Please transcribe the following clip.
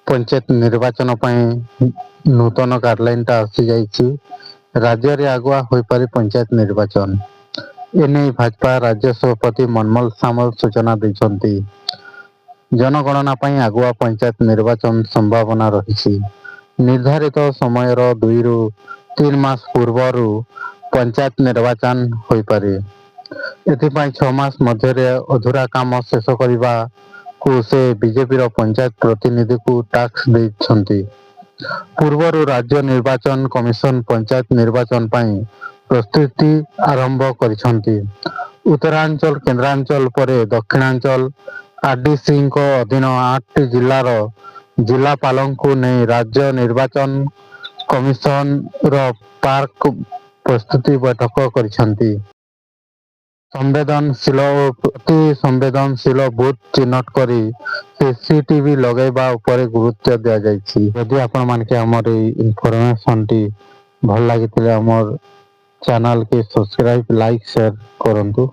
पंचायत निर्वाचन नूतन गाइडलाइन आसी जाइए। राज्य रे आगुआ हो पारे पंचायत निर्वाचन एने भाजपा राज्य सभापति मनमोहन सामल सूचना देते। जनगणना आगुआ पंचायत निर्वाचन संभावना रही। निर्धारित समयर 2 ରୁ 3 मास पूर्वर पंचायत निर्वाचन हो पारे। एथिपाई 6 मास मध्य अधूरा काम शेष करने को से बीजेपी पंचायत प्रतिनिधि को टास्क देछंती। पूर्वर राज्य निर्वाचन कमिशन पंचायत निर्वाचन प्रस्तुति आरंभ करिसंती। उत्तरांचल केन्द्रांचल परे दक्षिणांचल आरडीसी अधीन 8 जिलार जिलापाल को नहीं राज्य निर्वाचन कमिशन पार्क प्रस्तुति बैठक करिसंती। संवेदनशील अति संवेदनशील बूथ चिन्हट करी सीसीटीवी लगेबा उपरे गुरुत्व दिया जायछि। यदि आपण मानके हमर इन्फॉर्मेशन टी भल लागितले हमर चैनल के सब्सक्राइब लाइक शेयर करंतु।